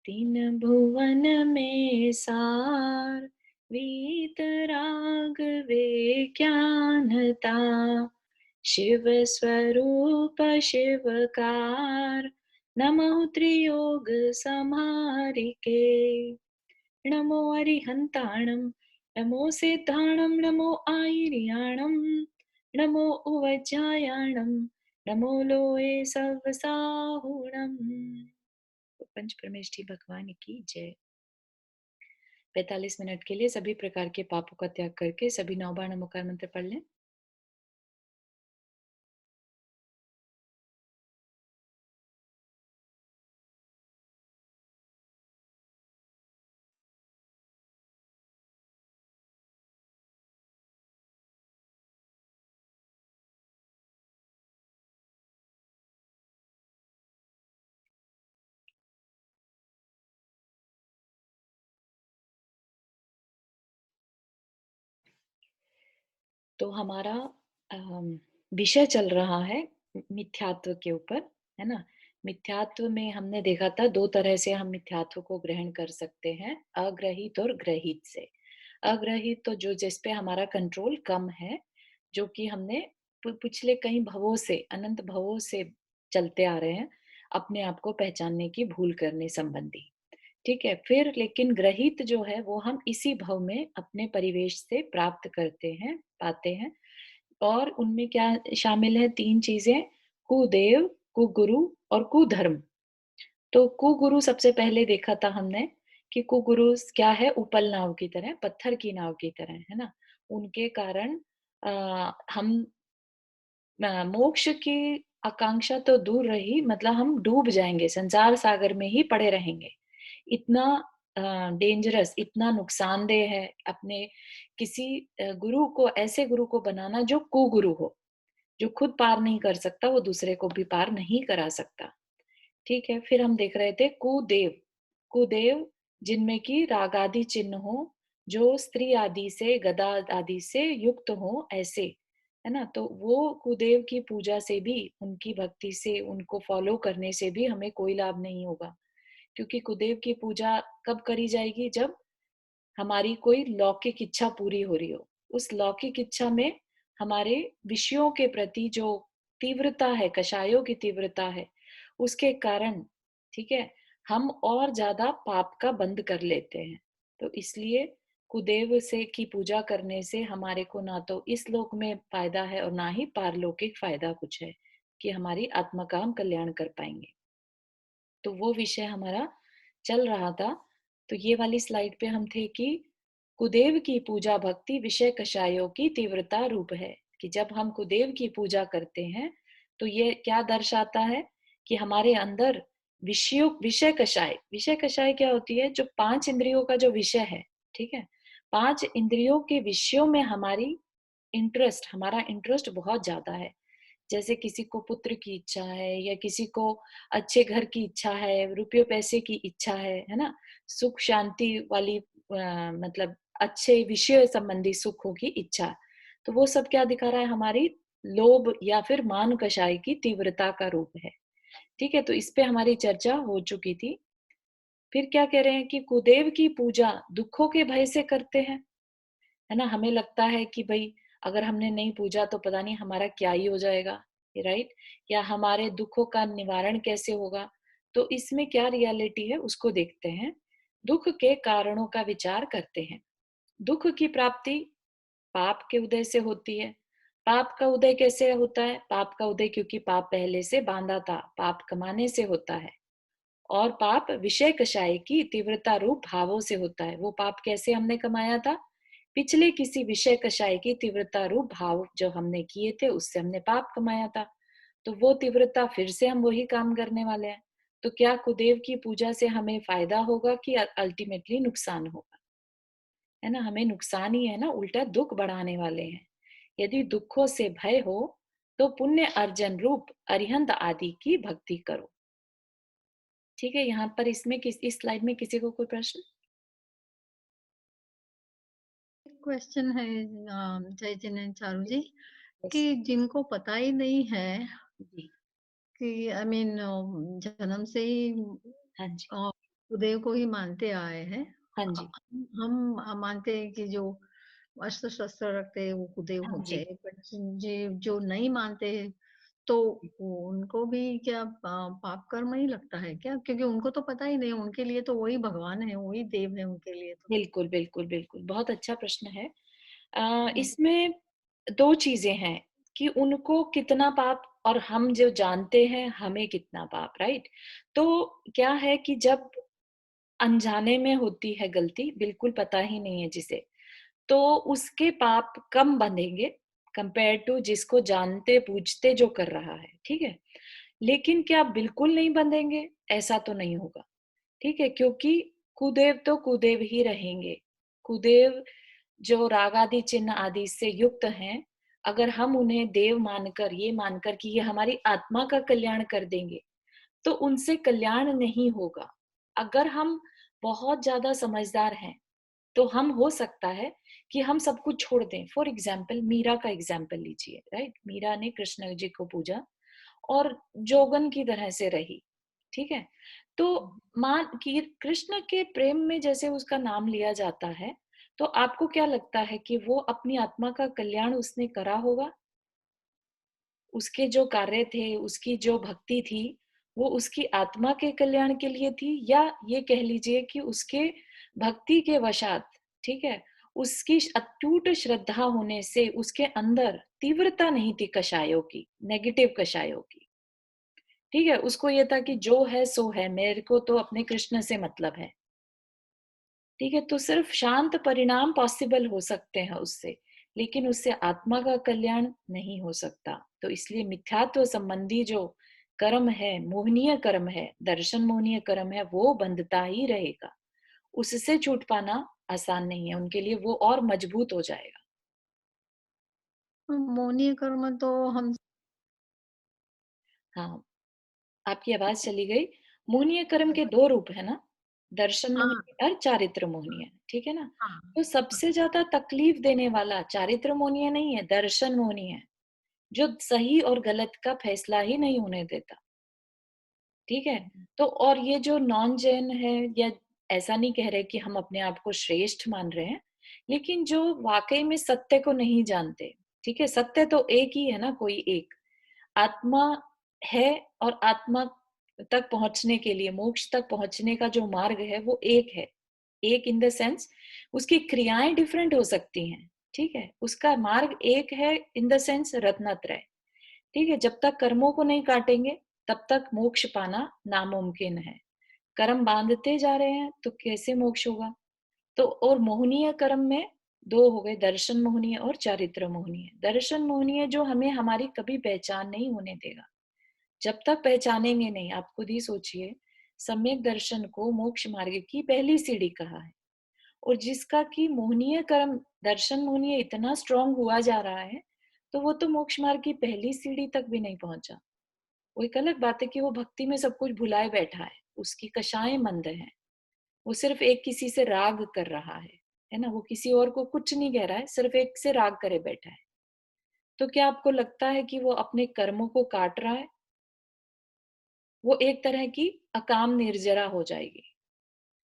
तीन भुवन में सार, वीतराग विज्ञानता, शिव स्वरूप शिवकार, नमो त्रियोग संहारिके। नमो अरिहंताणं, नमो सिद्धाणं, नमो आयर्याणं, नमो उवज्जायाणं, नमो लोये सवसाहुणम्। पंच परमेष्ठी भगवान की जय। 45 मिनट के लिए सभी प्रकार के पापों का त्याग करके सभी 9 बार नमोकार मंत्र पढ़ लें। तो हमारा विषय चल रहा है मिथ्यात्व के ऊपर, है ना। मिथ्यात्व में हमने देखा था 2 तरह से हम मिथ्यात्व को ग्रहण कर सकते हैं, अग्रहित और ग्रहित से। अग्रहित तो जो जिस पे हमारा कंट्रोल कम है, जो कि हमने पिछले कई भवों से, अनंत भवों से चलते आ रहे हैं, अपने आप को पहचानने की भूल करने संबंधी। ठीक है, फिर लेकिन ग्रहित जो है वो हम इसी भव में अपने परिवेश से प्राप्त करते हैं, पाते हैं। और उनमें क्या शामिल है? 3 चीजें, कुदेव, कुगुरु और कुधर्म। तो कुगुरु सबसे पहले देखा था हमने कि कुगुरु क्या है? उपल नाव की तरह, पत्थर की नाव की तरह, है ना। उनके कारण हम मोक्ष की आकांक्षा तो दूर रही, मतलब हम डूब जाएंगे, संसार सागर में ही पड़े रहेंगे। इतना डेंजरस, इतना नुकसानदेह है अपने किसी गुरु को, ऐसे गुरु को बनाना जो कुगुरु हो, जो खुद पार नहीं कर सकता, वो दूसरे को भी पार नहीं करा सकता। ठीक है, फिर हम देख रहे थे कुदेव। कुदेव जिनमें की राग आदि चिन्ह हो, जो स्त्री आदि से, गदा आदि से युक्त हो, ऐसे, है ना। तो वो कुदेव की पूजा से भी, उनकी भक्ति से, उनको फॉलो करने से भी हमें कोई लाभ नहीं होगा। क्योंकि कुदेव की पूजा कब करी जाएगी? जब हमारी कोई लौकिक इच्छा पूरी हो रही हो। उस लौकिक इच्छा में हमारे विषयों के प्रति जो तीव्रता है, कषायों की तीव्रता है, उसके कारण, ठीक है, हम और ज्यादा पाप का बंध कर लेते हैं। तो इसलिए कुदेव से की पूजा करने से हमारे को ना तो इस लोक में फायदा है और ना ही पारलौकिक फायदा कुछ है कि हमारी आत्मा का हम कल्याण कर पाएंगे। तो वो विषय हमारा चल रहा था। तो ये वाली स्लाइड पे हम थे कि कुदेव की पूजा भक्ति विषय कषायों की तीव्रता रूप है, कि जब हम कुदेव की पूजा करते हैं तो ये क्या दर्शाता है कि हमारे अंदर विषय कषाय क्या होती है? जो 5 इंद्रियों का जो विषय है, ठीक है, 5 इंद्रियों के विषयों में हमारा इंटरेस्ट बहुत ज्यादा है। जैसे किसी को पुत्र की इच्छा है, या किसी को अच्छे घर की इच्छा है, रुपये पैसे की इच्छा है ना, सुख शांति वाली मतलब अच्छे विषय संबंधी सुखों की इच्छा। तो वो सब क्या दिखा रहा है? हमारी लोभ या फिर मान कषाय की तीव्रता का रूप है। ठीक है, तो इस पे हमारी चर्चा हो चुकी थी। फिर क्या कह रहे हैं कि कुदेव की पूजा दुखों के भय से करते हैं, है ना। हमें लगता है कि भाई अगर हमने नहीं पूजा तो पता नहीं हमारा क्या ही हो जाएगा, राइट, या हमारे दुखों का निवारण कैसे होगा। तो इसमें क्या रियलिटी है उसको देखते हैं। दुख के कारणों का विचार करते हैं। दुख की प्राप्ति पाप के उदय से होती है। पाप का उदय कैसे होता है? पाप का उदय क्योंकि पाप पहले से बांधा था, पाप कमाने से होता है। और पाप विषय कषाय की तीव्रता रूप भावों से होता है। वो पाप कैसे हमने कमाया था? पिछले किसी विषय कषाय की तीव्रता रूप भाव जो हमने किए थे, उससे हमने पाप कमाया था। तो वो तीव्रता फिर से हम वही काम करने वाले हैं। तो क्या कुदेव की पूजा से हमें फायदा होगा कि अल्टीमेटली नुकसान होगा? है ना, हमें नुकसान ही है ना, उल्टा दुख बढ़ाने वाले हैं। यदि दुखों से भय हो तो पुण्य अर्जन रूप अरिहंत आदि की भक्ति करो। ठीक है, यहाँ पर इसमें इस स्लाइड में किसी को कोई प्रश्न? क्वेश्चन है जय जिनेन्द्र चारू जी, यस। कि जिनको पता ही नहीं है जी। कि आई मीन जन्म से ही हाँ जी। कुलदेव को ही मानते आए हैं। हाँ जी, हम मानते हैं कि जो अस्त्र शस्त्र रखते हैं वो कुलदेव हाँ होते जी। हैं, बट जो नहीं मानते हैं तो उनको भी क्या पाप कर्म ही लगता है क्या? क्योंकि उनको तो पता ही नहीं, उनके लिए तो वही भगवान है, वही देव है उनके लिए तो। बिल्कुल, बिल्कुल, बिल्कुल। बहुत अच्छा प्रश्न है। हुँ, इसमें 2 चीज़ें हैं कि उनको कितना पाप और हम जो जानते हैं हमें कितना पाप, राइट? तो क्या है कि जब अनजाने में होती है गलती, बिल्कुल पता ही नहीं है जिसे, तो उसके पाप कम बंधेंगे कंपेयर टू जिसको जानते-बूझते जो कर रहा है, ठीक है? लेकिन क्या बिल्कुल नहीं बंधेंगे? ऐसा तो नहीं होगा। ठीक है? क्योंकि कुदेव तो कुदेव ही रहेंगे। कुदेव जो राग आदि चिन्ह आदि से युक्त हैं, अगर हम उन्हें देव मानकर, ये मानकर कि ये हमारी आत्मा का कल्याण कर देंगे, तो उनसे कल्याण नहीं होगा। अगर हम बहुत ज़्यादा समझदार हैं, तो हम हो सकता है कि हम सब कुछ छोड़ दें। फॉर एग्ज़ाम्पल मीरा का एग्ज़ाम्पल लीजिए, राइट? मीरा ने कृष्ण जी को पूजा और जोगन की तरह से रही, ठीक है? तो मान कि कृष्ण के प्रेम में जैसे उसका नाम लिया जाता है, तो आपको क्या लगता है कि वो अपनी आत्मा का कल्याण उसने करा होगा? उसके जो कार्य थे, उसकी जो भक्ति थी, वो उसकी आत्मा के कल्याण के लिए थी या ये कह लीजिए कि उसके भक्ति के वशात, ठीक है? उसकी अटूट श्रद्धा होने से उसके अंदर तीव्रता नहीं थी कषायों की, नेगेटिव कषायों की। ठीक है? उसको ये था कि जो है सो है, मेरे को तो अपने कृष्ण से मतलब है। ठीक है? तो सिर्फ शांत परिणाम पॉसिबल हो सकते हैं उससे, लेकिन उससे आत्मा का कल्याण नहीं हो सकता। तो इसलिए मिथ्यात्व संबंधी जो कर्म है, मोहनीय कर्म है, दर्शन मोहनीय कर्म है, वो बंधता ही रहेगा। उससे छूट पाना आसान नहीं है, उनके लिए वो और मजबूत हो जाएगा। मौनी कर्म तो हम हाँ। आपकी आवाज़ चली गई। मोहनीय कर्म के 2 रूप है ना, दर्शन हाँ, मोहनीय और चारित्र मोहनीय, ठीक है ना? हाँ, तो सबसे ज़्यादा तकलीफ देने वाला चारित्र मोहनीय नहीं है, दर्शन मोहनीय है, जो सही और गलत का फैसला ही नहीं होने देता, ठीक है? तो और ये जो नॉन जैन है या ऐसा नहीं कह रहे कि हम अपने आप को श्रेष्ठ मान रहे हैं, लेकिन जो वाक़ई में सत्य को नहीं जानते, ठीक है? सत्य तो एक ही है ना, कोई एक। आत्मा है और आत्मा तक पहुँचने के लिए, मोक्ष तक पहुँचने का जो मार्ग है, वो एक है। एक इन द सेंस उसकी क्रियाएँ डिफरेंट हो सकती हैं, ठीक है? उसका मार्ग एक है इन द सेंस रत्नत्रय, ठीक है? जब तक कर्मों को नहीं काटेंगे, तब तक मोक्ष पाना नामुमकिन है। कर्म बाँधते जा रहे हैं, तो कैसे मोक्ष होगा? तो और मोहनीय कर्म में 2 हो गए, दर्शन मोहनीय और चारित्र मोहनीय। दर्शन मोहनीय जो हमें हमारी कभी पहचान नहीं होने देगा। जब तक पहचानेंगे नहीं, आप खुद ही सोचिए, सम्यक दर्शन को मोक्ष मार्ग की पहली सीढ़ी कहा है और जिसका कि मोहनीय कर्म, दर्शन मोहनीय इतना स्ट्रांग हुआ जा रहा है, तो वो तो मोक्ष मार्ग की पहली सीढ़ी तक भी नहीं पहुंचा। वो एक अलग बात है कि वो भक्ति में सब कुछ भुलाए बैठा है, उसकी कषाएं मंद हैं, वो सिर्फ एक किसी से राग कर रहा है ना? वो किसी और को कुछ नहीं कह रहा है, सिर्फ एक से राग करे बैठा है। तो क्या आपको लगता है कि वो अपने कर्मों को काट रहा है? वो एक तरह की अकाम निर्जरा हो जाएगी।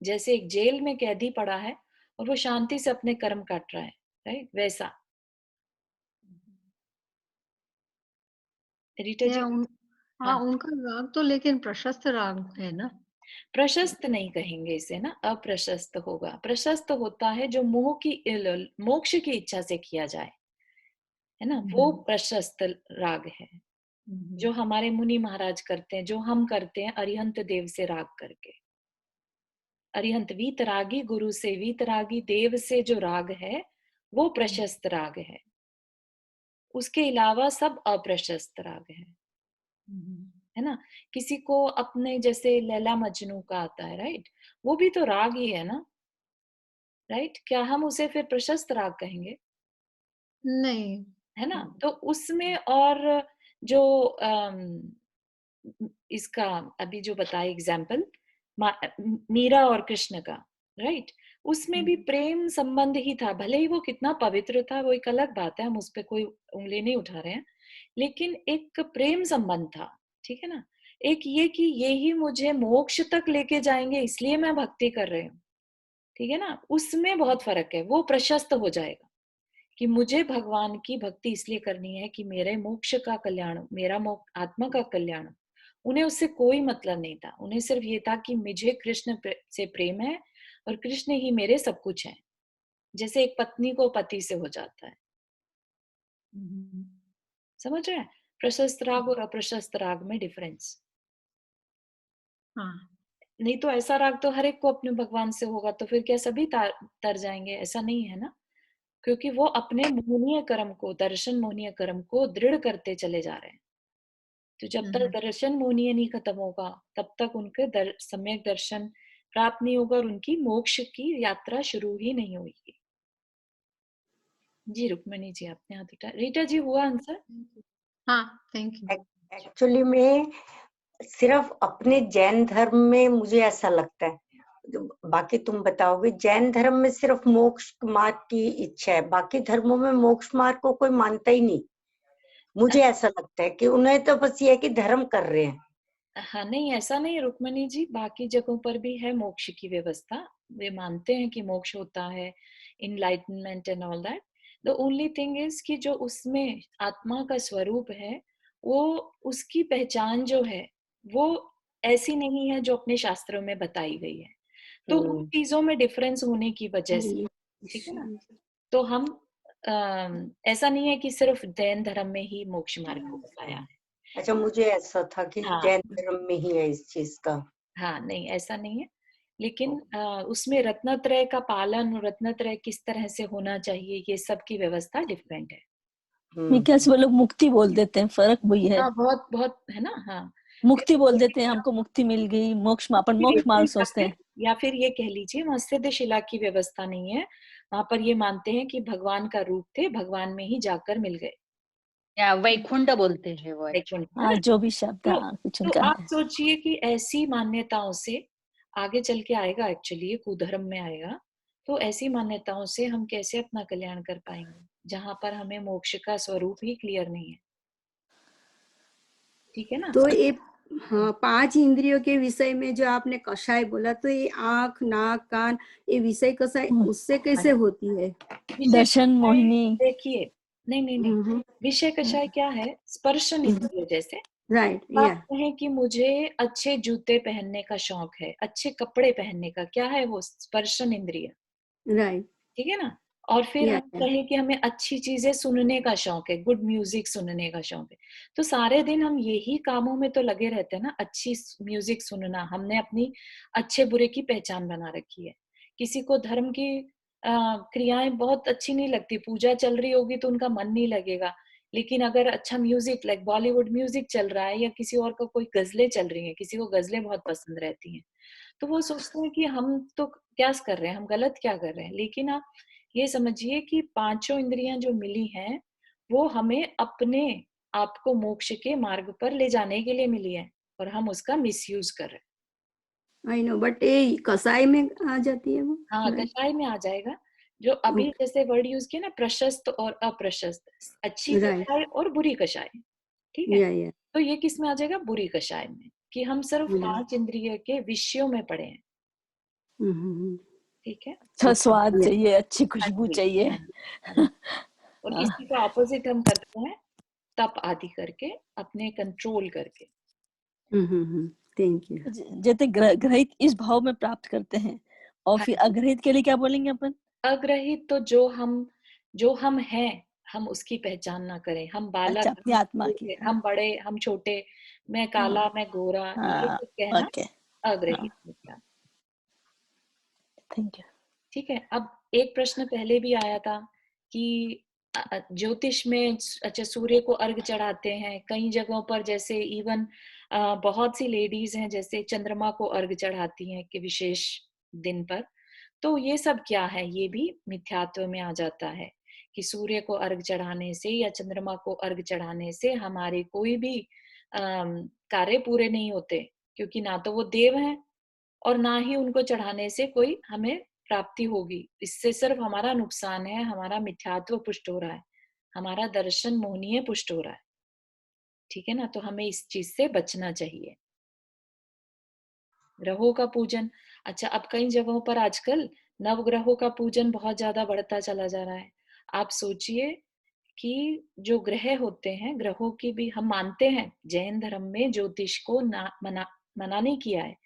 जैसे एक जेल में कैदी पड़ा है और वो शांति से अपने कर्म काट रहा है, राइट? वैसा। रीटा जी, या उन हाँ, हाँ, उनका राग तो लेकिन प्रशस्त राग है ना? प्रशस्त नहीं कहेंगे इसे ना, अप्रशस्त होगा। प्रशस्त होता है जो मोह की मोक्ष की इच्छा से किया जाए, है ना? हुँ, वो हुँ। प्रशस्त राग है, हुँ, जो हुँ। हमारे मुनि महाराज करते हैं, जो हम करते हैं अरिहंत देव से राग करके। अरिहंत वीतरागी गुरु से, वीतरागी देव से जो राग है, वो हुँ, प्रशस्त राग है। उसके अलावा सब अप्रशस्त राग है। हुँ, हुँ। है ना? किसी को अपने जैसे लैला मजनू का आता है, राइट? वो भी तो राग ही है ना, राइट? क्या हम उसे फिर प्रशस्त राग कहेंगे? नहीं। है ना? हुँ, तो उसमें और जो इसका अभी जो बताया एग्जाम्पल मीरा और कृष्ण का, राइट? उसमें हुँ, भी प्रेम संबंध ही था, भले ही वो कितना पवित्र था वो एक अलग बात है, हम उस पे कोई उंगली नहीं उठा रहे हैं, लेकिन एक प्रेम संबंध था, ठीक है ना? एक ये कि ये ही मुझे मोक्ष तक लेके जाएंगे इसलिए मैं भक्ति कर रही हूँ, ठीक है ना, उसमें बहुत फर्क है। वो प्रशस्त हो जाएगा कि मुझे भगवान की भक्ति इसलिए करनी है कि मेरे मोक्ष का कल्याण, मेरा आत्मा का कल्याण। उन्हें उससे कोई मतलब नहीं था, उन्हें सिर्फ ये था कि मुझे कृष्ण से प्रेम है और कृष्ण ही मेरे सब कुछ है, जैसे एक पत्नी को पति से हो जाता है। समझ रहे हैं? प्रशस्त राग और अप्रशस्त राग में डिफरेंस। हाँ। नहीं तो ऐसा राग तो हर एक को अपने भगवान से होगा, तो फिर क्या सभी तर जाएंगे? ऐसा नहीं है ना, क्योंकि वो अपने मोहनीय कर्म को, दर्शन मोहनीय कर्म को दृढ़ करते चले जा रहे हैं। तो जब तक दर्शन मोहनीय नहीं खत्म होगा, तब तक उनके सम्यक दर्शन प्राप्त नहीं होगा और उनकी मोक्ष की यात्रा शुरू ही नहीं होगी। जी रुक्मणी जी, आपने हाथ उठाया। रीटा जी, हुआ आंसर? हाँ, थैंक यू। एक्चुअली में सिर्फ अपने जैन धर्म में मुझे ऐसा लगता है, बाकी तुम बताओगे, जैन धर्म में सिर्फ मोक्ष मार्ग की इच्छा है, बाकी धर्मों में मोक्ष मार्ग को कोई मानता ही नहीं। मुझे ऐसा लगता है कि उन्हें तो बस ये है कि धर्म कर रहे हैं। हाँ, नहीं ऐसा नहीं रुक्मणी जी, बाकी जगहों पर भी है मोक्ष की व्यवस्था। वे मानते हैं कि मोक्ष होता है, enlightenment and all that. The only thing is कि जो उसमें आत्मा का स्वरूप है, वो उसकी पहचान जो है वो ऐसी नहीं है जो अपने शास्त्रों में बताई गई है। तो उन चीजों में डिफरेंस होने की वजह से, ठीक है ना, तो हम ऐसा नहीं है कि सिर्फ जैन धर्म में ही मोक्ष मार्ग को बताया है। अच्छा, मुझे ऐसा था कि हाँ, जैन धर्म में ही है इस चीज का। हाँ, नहीं ऐसा नहीं है, लेकिन उसमें रत्नत्रय का पालन, रत्नत्रय किस तरह से होना चाहिए, ये सब की व्यवस्था डिफरेंट है। कैसे वो लोग मुक्ति बोल देते हैं, फर्क वही है। हाँ, बहुत बहुत है ना। हाँ, मुक्ति बोल देते हैं, हमको मुक्ति मिल गई, मोक्ष, अपन मोक्ष मार्ग सोचते हैं। या फिर ये कह लीजिए वहां सिद्ध शिला की व्यवस्था नहीं है, वहां पर ये मानते हैं कि भगवान का रूप थे, भगवान में ही जाकर मिल गए, या वैकुंठ बोलते हैं वो। वैकुंठ, है हाँ, ना। जो भी शब्द, तो, हाँ, कुछ तो उनका आप है। सोचिए कि ऐसी मान्यताओं से आगे चल के आएगा, एक्चुअली ये कुधर्म में आएगा, तो ऐसी मान्यताओं से हम कैसे अपना कल्याण कर पाएंगे जहां पर हमें मोक्ष का स्वरूप ही क्लियर नहीं है, ठीक है ना। तो ये हाँ, 5 इंद्रियों के विषय में जो आपने कषाय बोला, तो ये आंख, नाक, कान, ये विषय कषाय उससे कैसे होती है? विषय दर्शन कषाय, मोहिनी। देखिए, नहीं नहीं नहीं, विषय कषाय क्या है? स्पर्शन इंद्रिय। जैसे राइट, आप या कहें कि मुझे अच्छे जूते पहनने का शौक है, अच्छे कपड़े पहनने का, क्या है वो? स्पर्शन इंद्रिय, राइट, ठीक है ना। और फिर या हम कहें कि हमें अच्छी चीजें सुनने का शौक है, गुड म्यूजिक सुनने का शौक है, तो सारे दिन हम यही कामों में तो लगे रहते हैं ना, अच्छी म्यूजिक सुनना। हमने अपनी अच्छे बुरे की पहचान बना रखी है। किसी को धर्म की क्रियाएं बहुत अच्छी नहीं लगती, पूजा चल रही होगी तो उनका मन नहीं लगेगा, लेकिन अगर अच्छा म्यूजिक, लाइक बॉलीवुड म्यूजिक चल रहा है, या किसी और का कोई गजलें चल रही हैं, किसी को गजलें बहुत पसंद रहती हैं, तो वो सोचते हैं कि हम तो क्या कर रहे हैं, हम गलत क्या कर रहे हैं। लेकिन आप ये समझिए कि पांचों इंद्रियां जो मिली हैं, वो हमें अपने आप को मोक्ष के मार्ग पर ले जाने के लिए मिली है, और हम उसका मिसयूज कर रहे हैं। आई नो, बट ये कसाई में आ जाती है वो, हाँ, राइट? कषाय में आ जाएगा। जो अभी ओके, जैसे वर्ड यूज किया ना, प्रशस्त और अप्रशस्त, अच्छी राइट, कषाय और बुरी कषाय, ठीक है। या तो ये किस में आ जाएगा? बुरी कषाय में, कि हम सिर्फ या 5 इंद्रिय के विषयों में पड़े हैं, ठीक है। अच्छा स्वाद ओके, या चाहिए, अच्छी हाँ खुशबू जी, चाहिए। हाँ जी, हाँ जी। और इसी का ऑपोजिट हम करते हैं, तप आदि करके, अपने कंट्रोल करके। Thank you. जैसे ग्रहित इस भाव में प्राप्त करते हैं, और हाँ फिर जी। अग्रहित के लिए क्या बोलेंगे अपन? अग्रहित तो जो हम हैं, हम उसकी पहचान ना करें। हम अच्छा, बालक, अपनी हम आत्मा की। बूढ़े, हम बड़े, हम छोटे, मैं काला, मैं गोरा, ये हाँ, सब कहना ओके, हाँ, अग्रहित हो गया, थैंक यू। ठीक है। अब एक प्रश्न पहले भी आया था कि ज्योतिष में अच्छा सूर्य को अर्घ चढ़ाते हैं कई जगहों पर, जैसे इवन बहुत सी लेडीज हैं जैसे चंद्रमा को अर्घ चढ़ाती हैं कि विशेष दिन पर। तो ये सब क्या है? ये भी मिथ्यात्व में आ जाता है कि सूर्य को अर्घ चढ़ाने से या चंद्रमा को अर्घ चढ़ाने से हमारे कोई भी कार्य पूरे नहीं होते, क्योंकि ना तो वो देव हैं और ना ही उनको चढ़ाने से कोई हमें प्राप्ति होगी। इससे सिर्फ हमारा नुकसान है, हमारा मिथ्यात्व पुष्ट हो रहा है, हमारा दर्शन मोहनीय पुष्ट हो रहा है, ठीक है ना। तो हमें इस चीज से बचना चाहिए। ग्रहों का पूजन। अच्छा, अब कई जगहों पर आजकल नवग्रहों का पूजन बहुत ज्यादा बढ़ता चला जा रहा है। आप सोचिए कि जो ग्रह होते हैं, ग्रहों की भी हम मानते हैं, जैन धर्म में ज्योतिष को मना नहीं किया है,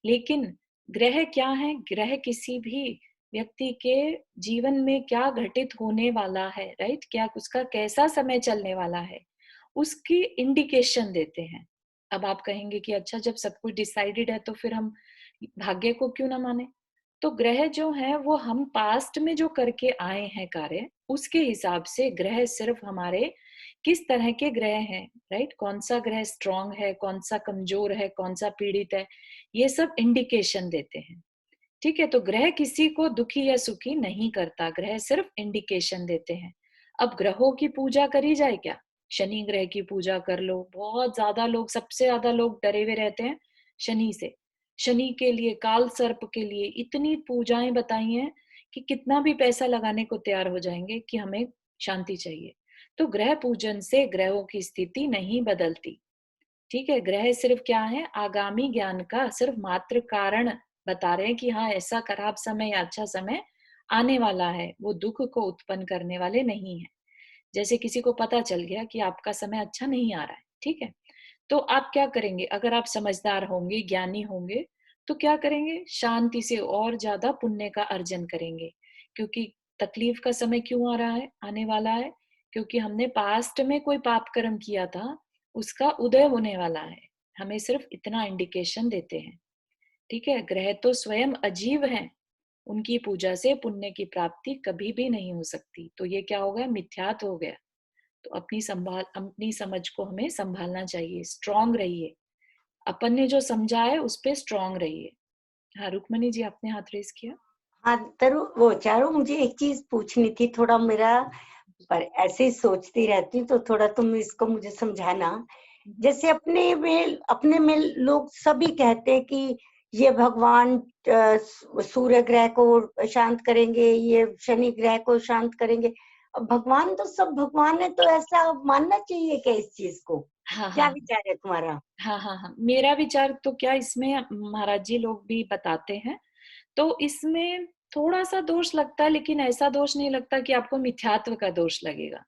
लेकिन ग्रह क्या है? ग्रह किसी भी व्यक्ति के जीवन में क्या घटित होने वाला है, राइट, क्या उसका कैसा समय चलने वाला है, उसकी इंडिकेशन देते हैं। अब आप कहेंगे कि अच्छा, जब सब कुछ डिसाइडेड है तो फिर हम भाग्य को क्यों ना माने? तो ग्रह जो है वो हम पास्ट में जो करके आए हैं कार्य, उसके हिसाब से ग्रह सिर्फ हमारे किस तरह के ग्रह हैं, राइट, कौन सा ग्रह स्ट्रांग है, कौन सा कमजोर है, कौन सा पीड़ित है, ये सब इंडिकेशन देते हैं। ठीक है, तो ग्रह किसी को दुखी या सुखी नहीं करता, ग्रह सिर्फ इंडिकेशन देते हैं। अब ग्रहों की पूजा करी जाए क्या? शनि ग्रह की पूजा कर लो। बहुत ज्यादा लोग, सबसे ज्यादा लोग डरे हुए रहते हैं शनि से। शनि के लिए, काल सर्प के लिए इतनी पूजाएं बताई हैं कि कितना भी पैसा लगाने को तैयार हो जाएंगे कि हमें शांति चाहिए। तो ग्रह पूजन से ग्रहों की स्थिति नहीं बदलती। ठीक है, ग्रह सिर्फ क्या है? आगामी ज्ञान का सिर्फ मात्र कारण बता रहे हैं कि हाँ, ऐसा खराब समय या अच्छा समय आने वाला है, वो दुख को उत्पन्न करने वाले नहीं है। जैसे किसी को पता चल गया कि आपका समय अच्छा नहीं आ रहा है, ठीक है, तो आप क्या करेंगे? अगर आप समझदार होंगे, ज्ञानी होंगे, तो क्या करेंगे? शांति से और ज्यादा पुण्य का अर्जन करेंगे। क्योंकि तकलीफ का समय क्यों आ रहा है, आने वाला है? क्योंकि हमने पास्ट में कोई पाप कर्म किया था, उसका उदय होने वाला है। हमें सिर्फ इतना इंडिकेशन देते हैं। ठीक है, ग्रह तो स्वयं अजीव हैं, उनकी पूजा से पुण्य की प्राप्ति कभी भी नहीं हो सकती। तो ये क्या हो गया? मिथ्यात्व हो गया। तो अपनी समझ को हमें संभालना चाहिए, स्ट्रांग रहिए, अपन ने जो समझा है उस पे स्ट्रांग रहिए। हाँ, रुक्मणी जी, आपने हाथ रेस किया। हाँ तरु, वो चारू, मुझे एक चीज पूछनी थी, थोड़ा मेरा पर ऐसे ही सोचती रहती हूँ, तो थोड़ा तुम इसको मुझे समझाना। जैसे अपने में लोग सभी कहते हैं कि ये भगवान सूर्य ग्रह को शांत करेंगे, ये शनि ग्रह को शांत करेंगे। अब भगवान तो सब भगवान है, तो ऐसा मानना चाहिए क्या इस चीज को? हाँ क्या हाँ विचार है तुम्हारा? हाँ हाँ हाँ, मेरा विचार तो क्या, इसमें महाराज जी लोग भी बताते हैं, तो इसमें थोड़ा सा दोष लगता है, लेकिन ऐसा दोष नहीं लगता कि आपको मिथ्यात्व का दोष लगेगा।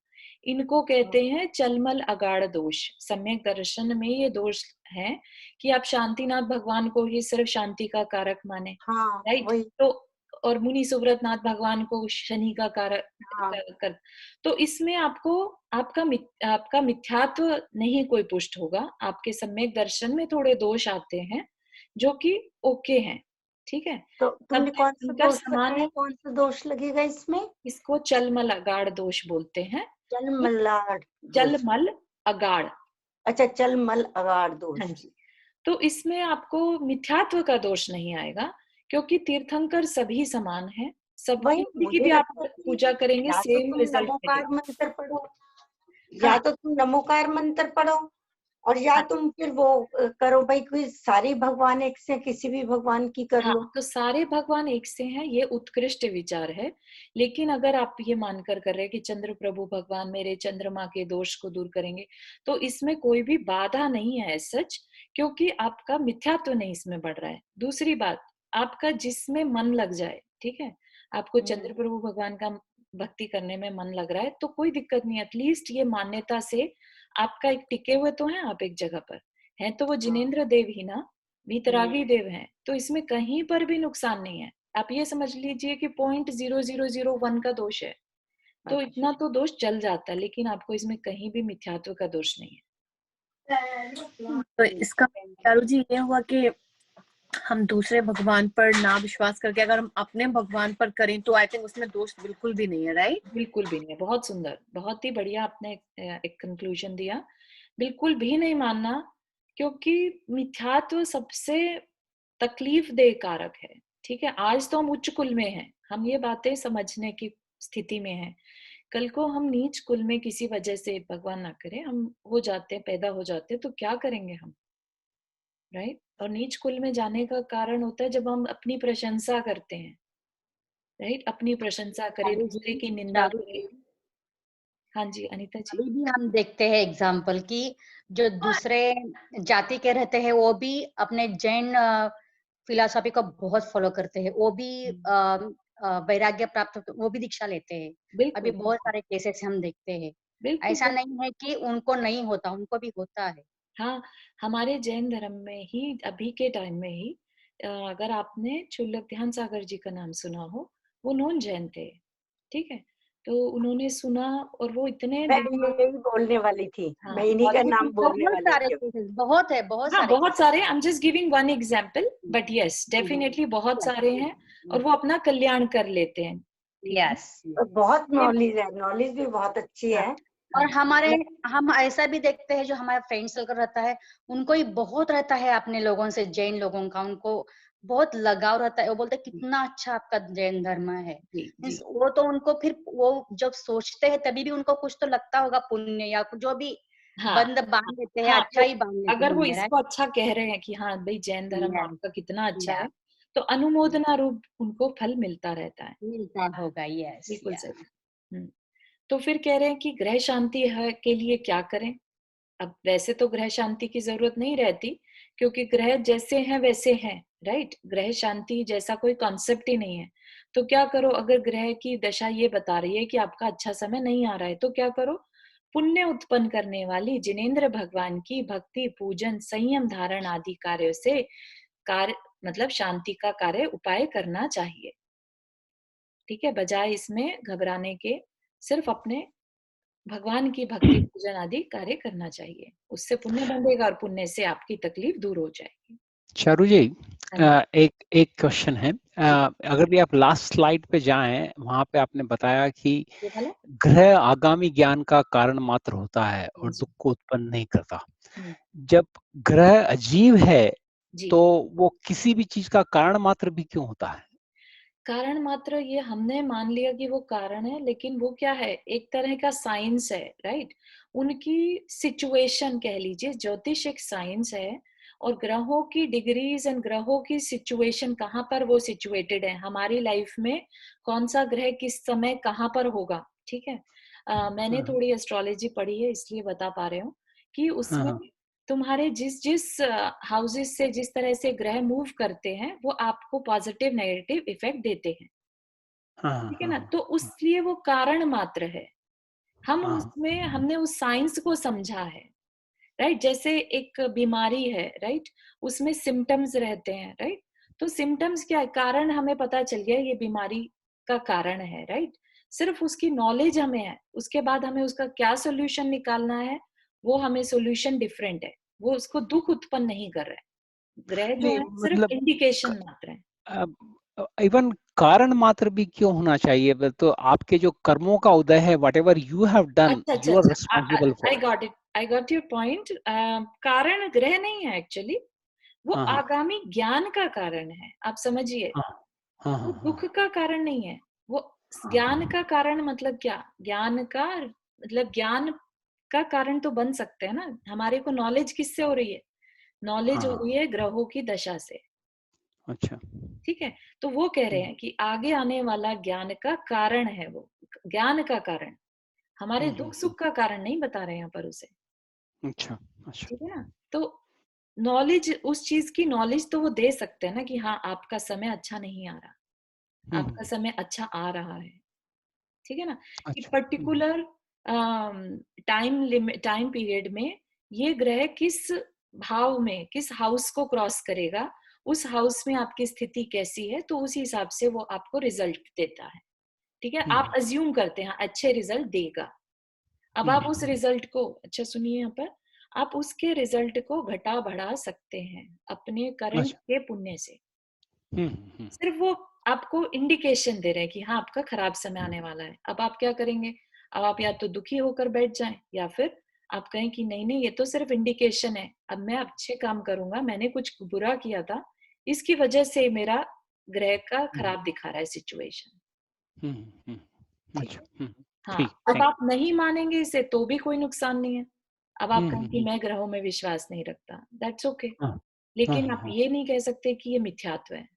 इनको कहते हैं चलमल अगाढ़ दोष। सम्यक दर्शन में ये दोष है कि आप शांतिनाथ भगवान को ही सिर्फ शांति का कारक माने, हाँ राइट, वही। तो और मुनि सुव्रत नाथ भगवान को शनि का कारक हाँ कर, तो इसमें आपका मिथ्यात्व नहीं कोई पुष्ट होगा। आपके सम्यक दर्शन में थोड़े दोष आते हैं जो कि ओके हैं, ठीक है, तो तुमने सबने कौन सा मिलकर दोष समान बताया, है। कौन सा दोष लगेगा इसमें? इसको चलमल अगाढ़ दोष बोलते हैं। ठीक? चलमलाट दोष। चलमल अगाढ़। अच्छा, चलमल अगाढ़ हाँ दोष। जी, तो इसमें आपको मिथ्यात्व का दोष नहीं आएगा, क्योंकि तीर्थंकर सभी समान हैं, सब वही किसी की मुझे भी आप लगता है पूजा कि करेंगे या तो सेम तुम रिजल्ट नमोकार मिलेगा। मंत्र पढ़ो, या हाँ तो तुम नमोकार मंत्र पढ़ो, और या हाँ तुम फिर वो करो भाई, कोई सारे भगवान एक से, किसी भी भगवान की कर हाँ, लो। तो सारे भगवान एक से हैं, ये उत्कृष्ट विचार है। लेकिन अगर आप ये मानकर कर रहे हैं कि चंद्र प्रभु भगवान मेरे चंद्रमा के दोष को दूर करेंगे, तो इसमें कोई भी बाधा नहीं है सच, क्योंकि आपका मिथ्यात्व नहीं इसमें बढ़ रहा है। दूसरी बात, आपका जिसमें मन लग जाए, ठीक है, आपको चंद्र प्रभु भगवान का भक्ति करने में मन लग रहा है तो कोई दिक्कत नहीं। एटलीस्ट ये मान्यता से आपका एक टिके हुए तो हैं आप एक जगह पर, हैं तो वो जिनेन्द्र देव ही ना, वीतरागी देव हैं, तो इसमें कहीं पर भी नुकसान नहीं है। आप ये समझ लीजिए कि 0.0001 का दोष है, तो अच्छा। इतना तो दोष चल जाता है, लेकिन आपको इसमें कहीं भी मिथ्यात्व का दोष नहीं है। तो इसका चारू जी ये हुआ कि हम दूसरे भगवान पर ना विश्वास करके अगर हम अपने भगवान पर करें तो आई थिंक उसमें दोष बिल्कुल भी नहीं है, राइट? बिल्कुल भी नहीं है। बहुत सुंदर, बहुत ही बढ़िया आपने एक कंक्लूजन दिया। बिल्कुल भी नहीं मानना, क्योंकि मिथ्यात्व सबसे तकलीफ दे कारक है। ठीक है, आज तो हम उच्च कुल में हैं, हम ये बातें समझने की स्थिति में हैं। कल को हम नीच कुल में किसी वजह से, भगवान ना करे, हम हो जाते हैं, पैदा हो जाते हैं, तो क्या करेंगे हम, राइट? और नीच कुल में जाने का कारण होता है जब हम अपनी प्रशंसा करते हैं, राइट, अपनी प्रशंसा करें, चारू दूसरे जी, की निंदा चारू करें। जी, हाँ जी अनीता जी। अभी भी हम देखते हैं एग्जाम्पल की जो दूसरे जाति के रहते हैं वो भी अपने जैन फिलॉसफी को बहुत फॉलो करते हैं, वो भी वैराग्य प्राप्त, वो भी दीक्षा लेते हैं। बिल्कुल अभी बहुत सारे केसेस हम देखते हैं। बिल्कुल ऐसा नहीं है कि उनको नहीं होता, उनको भी होता है। हाँ, हमारे जैन धर्म में ही अभी के टाइम में ही अगर आपने क्षुल्लक ध्यान सागर जी का नाम सुना हो, वो नॉन जैन थे, ठीक है? तो उन्होंने सुना और वो इतने मैं दिमाग, यही बोलने वाली थी, हाँ, मैं इन्हीं का नाम पॉजिटिव, बोलने बहुत वाली सारे थी। केसेस, बहुत है, बहुत हाँ, सारे बहुत केसेस। सारे, I am just giving one example, but yes definitely बहुत सारे हैं और वो अपना कल्याण कर लेते हैं, ठीक है? यस। और बहुत ये नॉलेज है, नॉलेज भी बहुत अच्छी हाँ, है। और हाँ, हम ऐसा भी देखते हैं, जो हमारा फ्रेंड सर्कल रहता है, उनको ही बहुत रहता है अपने लोगों से, जैन लोगों का, उनको बहुत लगाव रहता है। वो बोलते हैं कितना अच्छा आपका जैन धर्म है। जी जी मीन्स वो तो उनको फिर वो जब सोचते हैं तभी भी उनको कुछ तो लगता होगा, पुण्य या जो भी हाँ बंद बांध लेते हैं, हाँ, अच्छा तो ही बांध लेते अगर वो होंगे, राइट? इसको अच्छा कह रहे हैं कि हाँ भाई जैन धर्म यस, आपका कितना अच्छा या है, तो अनुमोदना रूप उनको फल मिलता रहता है। मिलता होगा। यस, बिल्कुल या सही। तो फिर कह रहे हैं कि ग्रह शांति है के लिए क्या करें? अब वैसे तो ग्रह शांति की जरूरत नहीं रहती, क्योंकि ग्रह जैसे हैं वैसे हैं, राइट? ग्रह शांति जैसा कोई कॉन्सेप्ट ही नहीं है। तो क्या करो, अगर ग्रह की दशा ये बता रही है कि आपका अच्छा समय नहीं आ रहा है, तो क्या करो? पुण्य उत्पन्न करने वाली जिनेंद्र भगवान की भक्ति, पूजन, संयम धारण आदि कार्यों से कार्य मतलब शांति का कार्य उपाय करना चाहिए, ठीक है? बजाय इसमें घबराने के सिर्फ अपने भगवान की भक्ति पूजन आदि कार्य करना चाहिए, उससे पुण्य बंधेगा और पुण्य से आपकी तकलीफ दूर हो जाएगी। चारू जी, हाँ जी, एक एक क्वेश्चन है। जी, अगर भी आप लास्ट स्लाइड पे जाएं, वहां पे आपने बताया कि ये वाला? ग्रह आगामी ज्ञान का कारण मात्र होता है हाँ और जी, दुख को उत्पन्न नहीं करता। हम्म, जब ग्रह अजीब है जी। तो वो किसी भी चीज का कारण मात्र भी क्यों होता है? कारण मात्र ये हमने मान लिया कि वो कारण है, लेकिन वो क्या है, एक तरह का साइंस है, राइट? उनकी सिचुएशन कह लीजिए, ज्योतिष एक साइंस है और ग्रहों की डिग्रीज एंड ग्रहों की सिचुएशन कहाँ पर वो सिचुएटेड है हमारी लाइफ में, कौन सा ग्रह किस समय कहाँ पर होगा, ठीक है? मैंने हाँ थोड़ी एस्ट्रोलॉजी पढ़ी है इसलिए बता पा रहे हूँ कि हाँ उसमें हाँ तुम्हारे जिस जिस हाउसेस से जिस तरह से ग्रह मूव करते हैं वो आपको पॉजिटिव नेगेटिव इफेक्ट देते हैं, हाँ ठीक है हाँ ना? तो उसलिए वो कारण मात्र है। हम हाँ उसमें हमने उस साइंस को समझा है, राइट? जैसे एक बीमारी है, राइट? उसमें सिम्टम्स रहते हैं, राइट? तो सिम्टम्स क्या है, कारण हमें पता चल गया ये बीमारी का कारण है, राइट? सिर्फ उसकी नॉलेज हमें है, उसके बाद हमें उसका क्या सोल्यूशन निकालना है, वो हमें सोल्यूशन डिफरेंट है, वो उसको दुख उत्पन्न नहीं कर रहा है। ग्रह जो नहीं है सिर्फ मतलब इंडिकेशन मात्र है। इवन कारण मात्र भी क्यों होना चाहिए? तो आपके जो कर्मों का उदय है, what ever you have done, अच्छा अच्छा यू आर अच्छा, responsible I for. Got it, I got your point. कारण ग्रह नहीं है एक्चुअली, वो हाँ हाँ आगामी ज्ञान का कारण है, आप समझिए। हाँ हाँ वो हाँ दुख का कारण नहीं है, वो ज्ञान का कारण, मतलब क्या, ज्ञान का मतलब ज्ञान का कारण तो बन सकते हैं ना। हमारे को नॉलेज किससे हो रही है? हाँ नॉलेज हो रही हाँ, है ग्रहों की दशा से, अच्छा। ठीक है? तो वो कह रहे हैं कि आगे आने वाला ज्ञान का कारण है वो, ज्ञान का कारण, हमारे दुख हम्म, सुख का कारण नहीं बता रहे हैं यहाँ पर उसे, अच्छा अच्छा। ठीक है ना? तो नॉलेज, उस चीज की नॉलेज तो वो दे सकते हैं ना कि हाँ आपका समय अच्छा नहीं आ रहा, आपका हम्म, समय अच्छा आ रहा है, ठीक है ना? कि अच्छा। पर्टिकुलर टाइम पीरियड में ये ग्रह किस भाव में, किस हाउस को क्रॉस करेगा, उस हाउस में आपकी स्थिति कैसी है, तो उस हिसाब से वो आपको रिजल्ट देता है, ठीक है? आप हम्म, अज्यूम करते हैं अच्छे रिजल्ट देगा। अब आप उस हम्म, रिजल्ट को, अच्छा सुनिए यहाँ पर, आप उसके रिजल्ट को घटा बढ़ा सकते हैं अपने कर्म अच्छा। के पुण्य से। हम्म, हम्म, सिर्फ वो आपको इंडिकेशन दे रहे हैं कि हाँ आपका खराब समय आने वाला है। अब आप क्या करेंगे? अब आप या तो दुखी होकर बैठ जाएं या फिर आप कहें कि नहीं नहीं ये तो सिर्फ इंडिकेशन है, अब मैं अच्छे काम करूंगा, मैंने कुछ बुरा किया था, इसकी वजह से मेरा ग्रह का हम्म, खराब दिखा रहा है सिचुएशन, अच्छा। ठीक है? हाँ, ठीक अब ठीक। आप नहीं मानेंगे इसे तो भी कोई नुकसान नहीं है। अब आप कहें कि हम्म, मैं ग्रहों में विश्वास नहीं रखता, दैट्स ओके, हाँ हाँ लेकिन हाँ आप हाँ, ये नहीं कह सकते कि ये मिथ्यात्व है।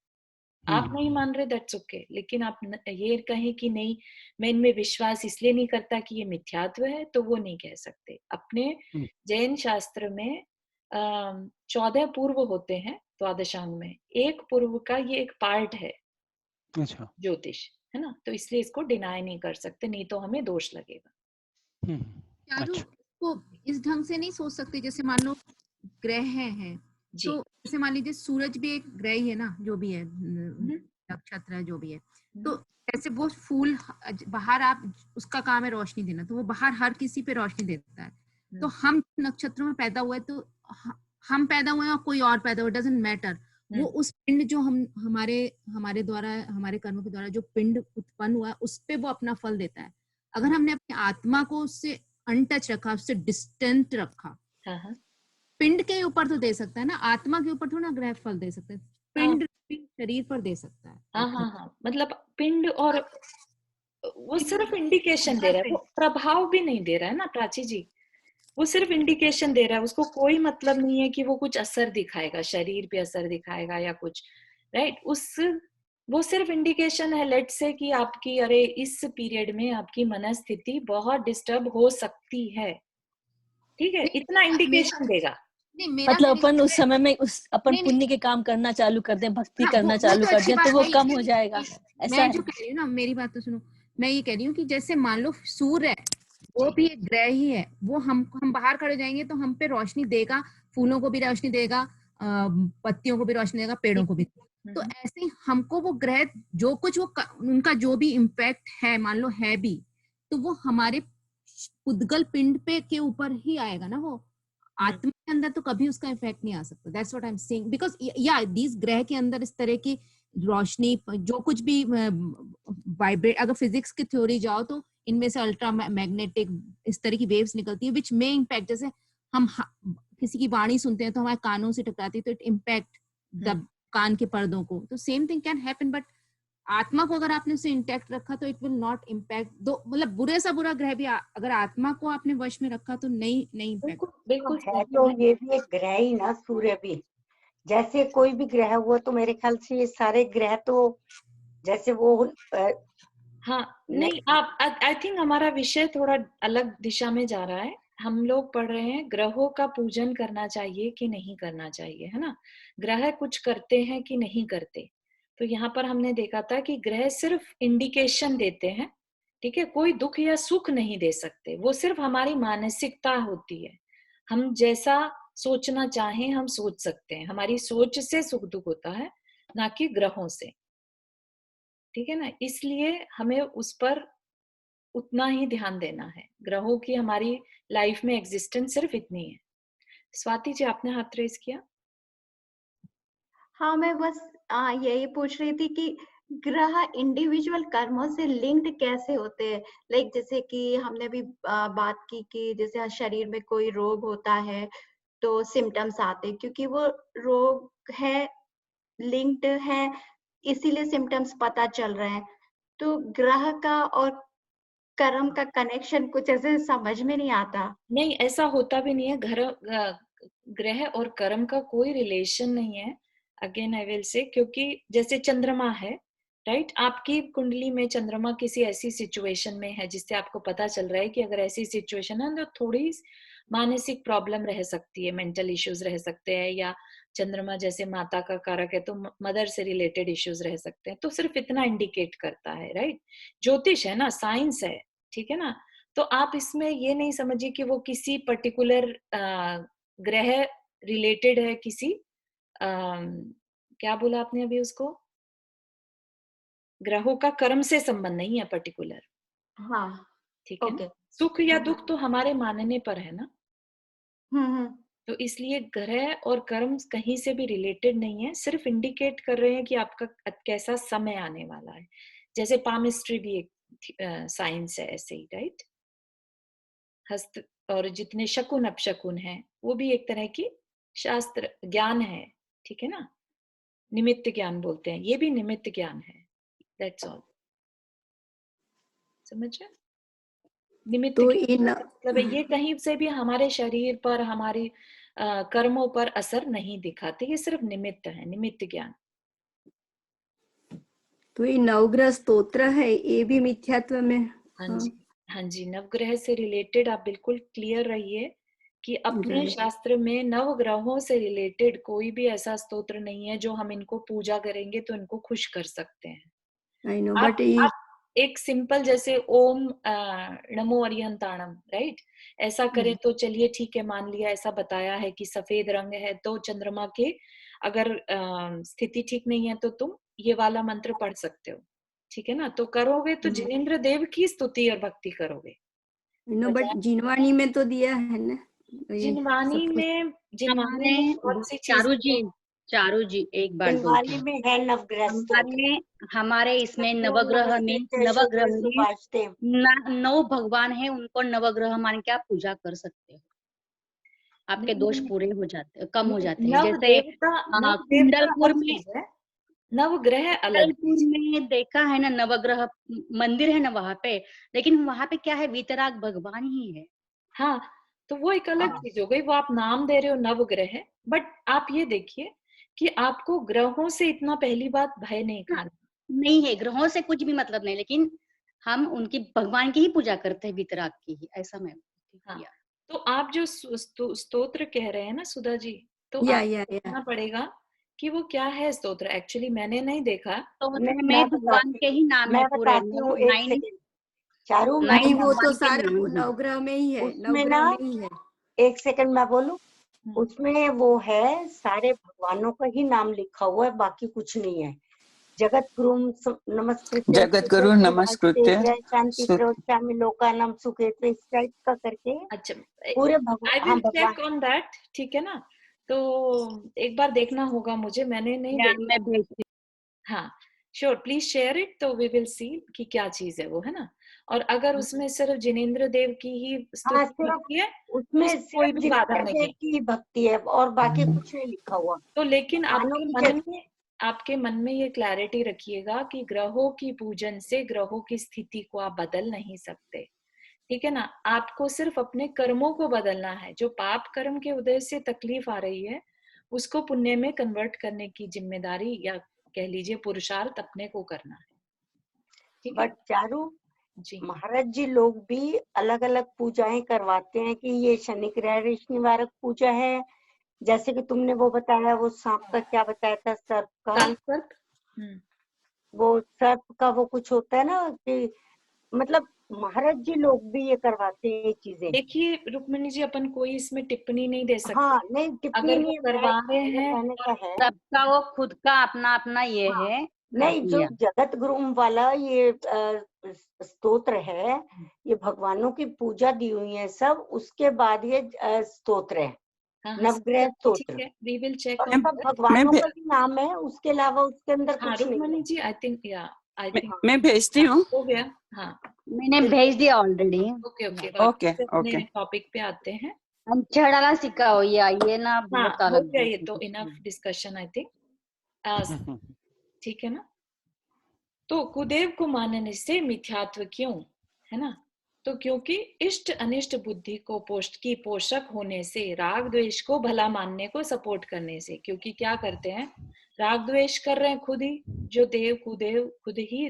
आप नहीं हम्म, मान रहे, दैट्स ओके, लेकिन आप ये कहें कि नहीं मैं इनमें विश्वास इसलिए नहीं करता कि ये मिथ्यात्व है, तो वो नहीं कह सकते। अपने हम्म, जैन शास्त्र में 14 पूर्व होते हैं, द्वादशांग में, एक पूर्व का ये एक पार्ट है अच्छा। ज्योतिष, है ना, तो इसलिए इसको डिनाई नहीं कर सकते, नहीं तो हमें दोष लगेगा। चारू, अच्छा। इसको इस ढंग से नहीं सोच सकते, जैसे मान लो ग्रह है जी। तो जैसे मान लीजिए सूरज भी एक ग्रह ही है ना, जो भी है नक्षत्र है जो भी है, तो ऐसे वो फूल बाहर, आप उसका काम है रोशनी देना, तो वो बाहर हर किसी पे रोशनी देता है। तो हम नक्षत्रों में पैदा हुए तो हम पैदा हुए और कोई और पैदा हुआ, डजंट मैटर, वो उस पिंड जो हम हमारे द्वारा, हमारे कर्मों के द्वारा जो पिंड उत्पन्न हुआ है उस पे वो अपना फल देता है। अगर हमने अपनी आत्मा को उससे अनटच रखा, उससे डिस्टेंट रखा, पिंड के ऊपर तो दे सकता है ना, आत्मा के ऊपर थोड़ा ग्रह फल दे सकता है, पिंड शरीर पर दे सकता है। हाँ, मतलब पिंड, और वो सिर्फ इंडिकेशन दे रहा है, वो प्रभाव भी नहीं दे रहा है ना प्राची जी, वो सिर्फ इंडिकेशन दे रहा है, उसको कोई मतलब नहीं है कि वो कुछ असर दिखाएगा, शरीर पे असर दिखाएगा या कुछ, राइट, वो सिर्फ इंडिकेशन है, लेट से कि आपकी, अरे इस पीरियड में आपकी मनस्थिति बहुत डिस्टर्ब हो सकती है, ठीक है, इतना इंडिकेशन देगा। मतलब अपन उस समय में अपन पुण्य के काम करना चालू कर दें, भक्ति करना चालू कर दें, तो वो कम हो जाएगा, ऐसा मैं है। जो कह रही हूँ ना, मेरी बात तो सुनो, मैं ये कह रही हूँ कि जैसे मान लो सूर्य है, वो भी एक ग्रह ही है, वो हम बाहर खड़े जाएंगे तो हम पे रोशनी देगा, फूलों को भी रोशनी देगा, पत्तियों को भी रोशनी देगा, पेड़ों को भी। तो ऐसे ही हमको वो ग्रह जो कुछ वो उनका जो भी इम्पैक्ट है, मान लो है भी, तो वो हमारे उद्गल पिंड पे के ऊपर ही आएगा ना, वो आत्मा के अंदर तो कभी उसका इफेक्ट नहीं आ सकता। That's what I am saying, because या दिस ग्रह के अंदर इस तरह की रोशनी, जो कुछ भी वाइब्रेट, अगर फिजिक्स की थ्योरी जाओ तो इनमें से अल्ट्रा मैग्नेटिक इस तरह की वेव्स निकलती है विच मे इम्पैक्ट, जैसे हम किसी की वाणी सुनते हैं तो हमारे कानों से टकराती है तो इट इम्पैक्ट द कान के पर्दों को, तो same thing can happen, but आत्मा को अगर आपने उसे इंटैक्ट रखा तो इट विल नॉट इम्पैक्ट, दो मतलब बुरे सा बुरा ग्रह भी अगर आत्मा को आपने वश में रखा तो नहीं इम्पैक्ट। बिल्कुल है तो ये भी एक ग्रह ही ना, सूर्य भी, जैसे कोई भी ग्रह हुआ तो मेरे ख्याल से ये सारे ग्रह तो जैसे वो हाँ, नहीं, आप, आई थिंक हमारा विषय थोड़ा अलग दिशा में जा रहा है। हम लोग पढ़ रहे हैं ग्रहों का पूजन करना चाहिए कि नहीं करना चाहिए, है ना, ग्रह कुछ करते हैं कि नहीं करते। तो यहाँ पर हमने देखा था कि ग्रह सिर्फ इंडिकेशन देते हैं, ठीक है, कोई दुख या सुख नहीं दे सकते, वो सिर्फ हमारी मानसिकता होती है, हम जैसा सोचना चाहें हम सोच सकते हैं, हमारी सोच से सुख दुख होता है, ना कि ग्रहों से, ठीक है ना, इसलिए हमें उस पर उतना ही ध्यान देना है। ग्रहों की हमारी लाइफ में एग्जिस्टेंस सिर्फ इतनी है। स्वाति जी, आपने हाथ रेज किया। हाँ, मैं बस यही पूछ रही थी कि ग्रह इंडिविजुअल कर्मों से लिंक्ड कैसे होते हैं, लाइक जैसे कि हमने भी बात की कि जैसे शरीर में कोई रोग होता है तो सिम्टम्स आते हैं, क्योंकि वो रोग है, लिंक्ड है, इसीलिए सिम्टम्स पता चल रहे हैं। तो ग्रह का और कर्म का कनेक्शन कुछ ऐसे समझ में नहीं आता। नहीं, ऐसा होता भी नहीं है, ग्रह और कर्म का कोई रिलेशन नहीं है, अगेन आई विल से, क्योंकि जैसे चंद्रमा है, राइट, आपकी कुंडली में चंद्रमा किसी ऐसी सिचुएशन में है जिससे आपको पता चल रहा है कि अगर ऐसी सिचुएशन है तो थोड़ी मानसिक प्रॉब्लम रह सकती है, मेंटल इश्यूज रह सकते हैं, या चंद्रमा जैसे माता का कारक है तो मदर से रिलेटेड इश्यूज रह सकते हैं, तो सिर्फ इतना इंडिकेट करता है, राइट, ज्योतिष है ना, साइंस है, ठीक है ना, तो आप इसमें ये नहीं समझिए कि वो किसी पर्टिकुलर ग्रह रिलेटेड है, किसी क्या बोला आपने अभी उसको, ग्रहों का कर्म से संबंध नहीं है पर्टिकुलर, हाँ, ठीक है ना, सुख या दुख तो हमारे मानने पर है ना, तो इसलिए ग्रह और कर्म कहीं से भी रिलेटेड नहीं है, सिर्फ इंडिकेट कर रहे हैं कि आपका कैसा समय आने वाला है, जैसे पामिस्ट्री भी एक साइंस है ऐसे ही, राइट, हस्त और जितने शकुन अपशकुन हैं वो भी एक तरह की शास्त्र ज्ञान है, ठीक है ना, निमित्त ज्ञान बोलते हैं, ये भी निमित्त ज्ञान है, दैट्स ऑल, समझे, निमित्त तो मतलब ये कहीं से भी हमारे शरीर पर, हमारी कर्मों पर असर नहीं दिखाते, ये सिर्फ निमित्त है, निमित्त ज्ञान। तो ये नवग्रह स्तोत्र है, ये भी मिथ्यात्व में। हाँ जी, हाँ जी, नवग्रह से रिलेटेड आप बिल्कुल क्लियर रहिए कि अपने शास्त्र में नवग्रहों से रिलेटेड कोई भी ऐसा स्तोत्र नहीं है जो हम इनको पूजा करेंगे तो इनको खुश कर सकते हैं। आई नो, आप बट एक सिंपल जैसे ओम नमो अरिहंताणम, राइट, ऐसा करें तो चलिए ठीक है, मान लिया ऐसा बताया है कि सफेद रंग है तो चंद्रमा के अगर स्थिति ठीक नहीं है तो तुम ये वाला मंत्र पढ़ सकते हो, ठीक है ना। तो करोगे तो जिनेंद्र देव की स्तुति और भक्ति करोगे। नो, बट जिनवाणी में तो दिया है ना ये जिनवाणी सब कुछ। में बहुत सी चीजें। चारू जी एक बात जिनवाणी बोलती हूँ। में है नवग्रह स्तोत्र। हमारे इसमें नवग्रह नमस्ते मीन्स जय नवग्रह शोधे में सुभाषिते। 9 भगवान है, उनको नवग्रह मान के आप पूजा कर सकते हो, आपके दोष पूरे हो जाते, कम हो जाते हैं। नव जैसे देवता कुंडलपुर अलग में, चीज है, नवग्रह अलग। कुंडलपुर में देखा है ना, नवग्रह मंदिर है ना वहां पे, लेकिन वहां पे क्या है, वीतराग भगवान ही है। हाँ, तो वो एक अलग चीज हो गई, वो आप नाम दे रहे हो नवग्रह, बट आप ये देखिए कि आपको ग्रहों से इतना पहली बात भय नहीं खाना। नहीं है, ग्रहों से कुछ भी मतलब नहीं, लेकिन हम उनकी भगवान की ही पूजा करते हैं, वीतराग की ही, ऐसा मैं हाँ, तो आप जो स्तोत्र कह रहे हैं ना सुधा जी, तो आपको देखना पड़ेगा कि वो क्या है स्तोत्र। एक्चुअली मैंने नहीं देखा, तो मैं भगवान के ही नाम है पूरे, बताती हूँ, एक सेकंड। चारू नहीं, वो तो सारे नवग्रह में ही है, उसमें ना नवग्रह में ही है। एक सेकंड मैं बोलूं, उसमें वो है सारे भगवानों का ही नाम लिखा हुआ है, बाकी कुछ नहीं है। जगत गुरु नमस्कृत्य, जगत गुरु नमस्कृत्य शांति प्रवक्ष्यामि लोकानां सुखेत्वे, इस टाइप का करके। अच्छा, पूरे I will check on that, ठीक है ना। तो एक बार देखना होगा मुझे, मैंने नहीं देखा। हाँ, श्योर, प्लीज शेयर इट, तो वी विल सी कि क्या चीज है वो, है ना। और अगर उसमें सिर्फ जिनेंद्र देव की ही स्तुति है, उसमें कोई भी बाधा जिनेंद्र नहीं देव है की भक्ति है और बाकी कुछ नहीं लिखा हुआ। तो लेकिन भगवानों आपके मन में ये क्लैरिटी रखिएगा कि ग्रहों की पूजन से ग्रहों की स्थिति को आप बदल नहीं सकते, ठीक है ना। आपको सिर्फ अपने कर्मों को बदलना है। जो पाप कर्म के उदय से तकलीफ आ रही है उसको पुण्य में कन्वर्ट करने की जिम्मेदारी या कह लीजिए पुरुषार्थ अपने को करना है। बट चारू जी, महाराज जी लोग भी अलग अलग पूजाएं करवाते हैं कि ये शनि ग्रह ऋष निवारक पूजा है, जैसे कि तुमने वो बताया, वो सांप का क्या बताया था, सर्प का, वो सर्प का वो कुछ होता है ना, कि मतलब महाराज जी लोग भी ये करवाते हैं ये चीजें। देखिए रुक्मिणी जी, अपन कोई इसमें टिप्पणी नहीं दे सकते। हाँ, नहीं टिप्पणी अगर वो करवा रहे हैं, सबका वो खुद का अपना अपना ये है। नहीं, जो जगत गुरु वाला ये स्तोत्र है, ये भगवानों की पूजा दी हुई है सब, उसके बाद ये स्तोत्र है, नवग्रह स्तोत्र। We will check. भगवानों का ही नाम है, उसके अलावा उसके अंदर कुछ नहीं। रुक्मिणी जी, आई थिंक मैं भेजती हूँ। हो गया, हाँ, मैंने भेज दिया already. Okay okay okay topic पे आते हैं। चढ़ाना सीखा हो ये ना बहुत हो अलग गया ये तो, इनफ डिस्कशन आई थिंक, ठीक है ना। तो कुदेव को मानने से मिथ्यात्व क्यों, है ना। तो क्योंकि इष्ट अनिष्ट बुद्धि को पोषक होने से, राग द्वेष को भला मानने को सपोर्ट करने से, क्योंकि क्या करते हैं, राग द्वेष कर रहे हैं खुद ही, जो देव कुदेव खुद ही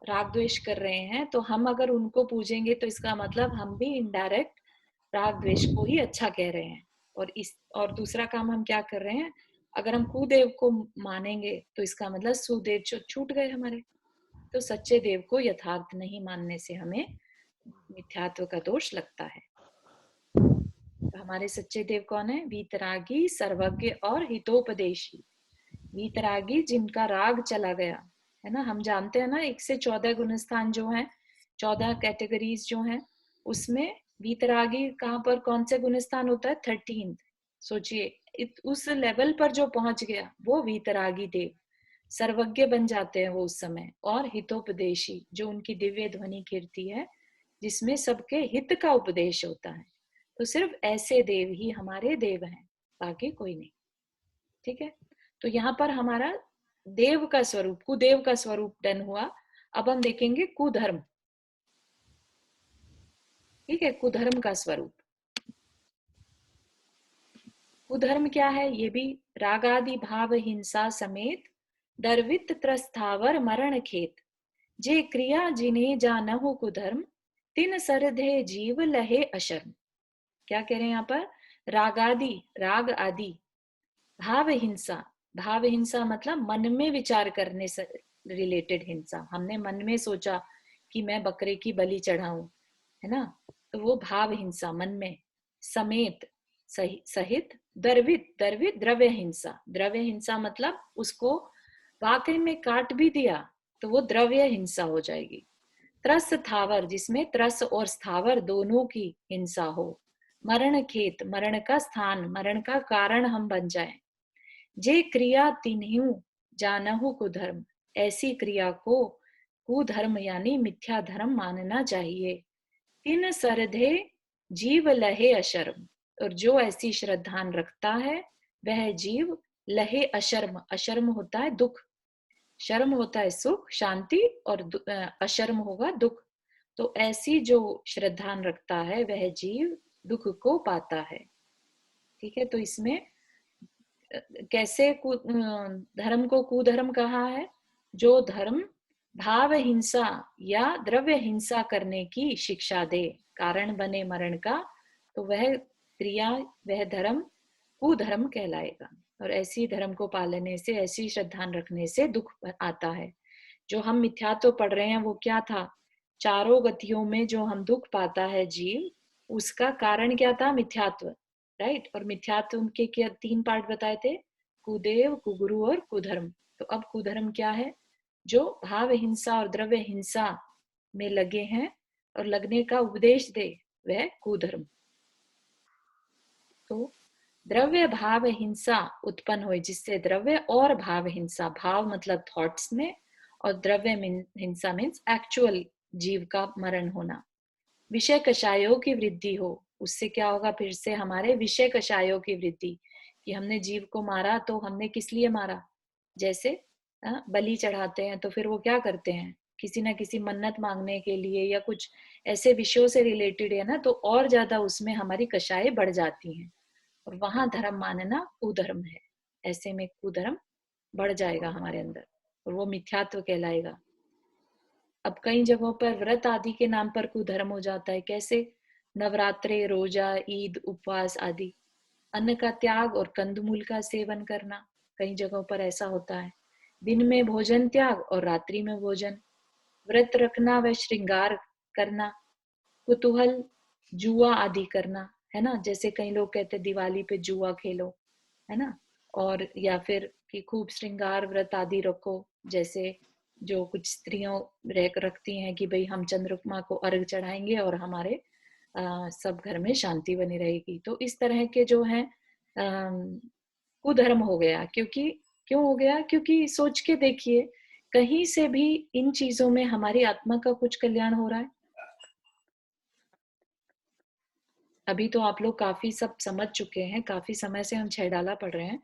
राग द्वेष कर रहे हैं, तो हम अगर उनको पूजेंगे तो इसका मतलब हम भी इनडायरेक्ट राग द्वेष को ही अच्छा कह रहे हैं। और दूसरा काम हम क्या कर रहे हैं, अगर हम कुदेव को मानेंगे तो इसका मतलब सुदेव छूट गए हमारे। तो सच्चे देव को यथार्थ नहीं मानने से हमें मिथ्यात्व का दोष लगता है। तो हमारे सच्चे देव कौन है, वीतरागी, सर्वज्ञ और हितोपदेशी। वीतरागी जिनका राग चला गया, है ना। हम जानते हैं ना 1 से 14 गुणस्थान जो हैं, 14 कैटेगरीज जो हैं, उसमें वीतरागी कहाँ पर कौन से गुणस्थान होता है, 13। सोचिए उस लेवल पर जो पहुंच गया वो वीतरागी देव, सर्वज्ञ बन जाते हैं वो उस समय। और हितोपदेशी, जो उनकी दिव्य ध्वनि कीर्ति है जिसमें सबके हित का उपदेश होता है। तो सिर्फ ऐसे देव ही हमारे देव हैं, बाकी कोई नहीं, ठीक है। तो यहाँ पर हमारा देव का स्वरूप, कुदेव का स्वरूप डन हुआ। अब हम देखेंगे कुधर्म, ठीक है, कुधर्म का स्वरूप। कुधर्म क्या है, ये भी रागादि भाव हिंसा समेत दर्वित त्रस्थावर मरण खेत, जे क्रिया जिन्हें जानहु कुधर्म, तिन सरधे जीव लहे अशर्म। क्या कह रहे हैं यहाँ पर, राग आदि भाव हिंसा, भाव हिंसा मतलब मन में विचार करने से रिलेटेड हिंसा। हमने मन में सोचा कि मैं बकरे की बलि चढ़ाऊं, है ना, तो वो भाव हिंसा मन में। समेत सहित द्रवित द्रव्य हिंसा, द्रव्य हिंसा मतलब उसको वाकई में काट भी दिया तो वो द्रव्य हिंसा हो जाएगी। त्रस स्थावर, जिसमें त्रस और स्थावर दोनों की हिंसा हो। मरण खेत, मरण का स्थान, मरण का कारण हम बन जाएं। जे क्रिया तिन्हु जानहु कुधर्म, ऐसी क्रिया को कुधर्म यानी मिथ्या धर्म मानना चाहिए। तिन सरधे जीव लहे अशर्म, और जो ऐसी श्रद्धान रखता है वह जीव लहे अशर्म, अशर्म होता है दुख, शर्म होता है सुख शांति, और अशर्म होगा दुख। तो ऐसी जो श्रद्धान रखता है वह जीव दुख को पाता है। ठीक है, तो इसमें कैसे धर्म को कुधर्म कहा है? जो धर्म भाव हिंसा या द्रव्य हिंसा करने की शिक्षा दे, कारण बने मरण का, तो वह क्रिया, वह धर्म कुधर्म कहलाएगा। और ऐसी धर्म को पालने से, ऐसी श्रद्धान रखने से दुख आता है। जो हम मिथ्यात्व पढ़ रहे हैं वो क्या था? चारों गतियों में जो हम दुख पाता है जीव, उसका कारण क्या था? मिथ्यात्व, राइट। और मिथ्यात्व के क्या 3 पार्ट बताए थे? कुदेव, कुगुरु और कुधर्म। तो अब कुधर्म क्या है? जो भाव हिंसा और द्रव्य हिंसा में लगे हैं और लगने का उपदेश दे, वह कुधर्म। तो द्रव्य भाव हिंसा उत्पन्न हुई, जिससे द्रव्य और भाव हिंसा, भाव मतलब थॉट्स में, और द्रव्य हिंसा मीन्स एक्चुअल जीव का मरण होना। विषय कषायों की वृद्धि हो, उससे क्या होगा? फिर से हमारे विषय कषायों की वृद्धि, कि हमने जीव को मारा तो हमने किस लिए मारा? जैसे बलि चढ़ाते हैं तो फिर वो क्या करते हैं? किसी ना किसी मन्नत मांगने के लिए या कुछ ऐसे विषयों से रिलेटेड है ना, तो और ज्यादा उसमें हमारी कषाएं बढ़ जाती हैं, और वहां धर्म मानना कुधर्म है। ऐसे में कुधर्म बढ़ जाएगा हमारे अंदर और वो मिथ्यात्व कहलाएगा। अब कई जगहों पर व्रत आदि के नाम पर कुधर्म हो जाता है। कैसे? नवरात्रे, रोजा, ईद, उपवास आदि। अन्न का त्याग और कंदमूल का सेवन करना, कई जगहों पर ऐसा होता है। दिन में भोजन त्याग और रात्रि में भोजन। व्रत रखना व श्रृंगार करना। कुतूहल, जुआ आदि करना, है ना। जैसे कई लोग कहते हैं दिवाली पे जुआ खेलो, है ना। और या फिर कि खूब श्रृंगार व्रत आदि रखो, जैसे जो कुछ स्त्रियों रखती हैं कि भाई हम चंद्रमा को अर्घ चढ़ाएंगे और हमारे सब घर में शांति बनी रहेगी। तो इस तरह के जो है कुधर्म हो गया। क्यों हो गया? क्योंकि सोच के देखिए, कहीं से भी इन चीजों में हमारी आत्मा का कुछ कल्याण हो रहा है? अभी तो आप लोग काफी सब समझ चुके हैं, काफी समय से हम 6 डाला पढ़ रहे हैं,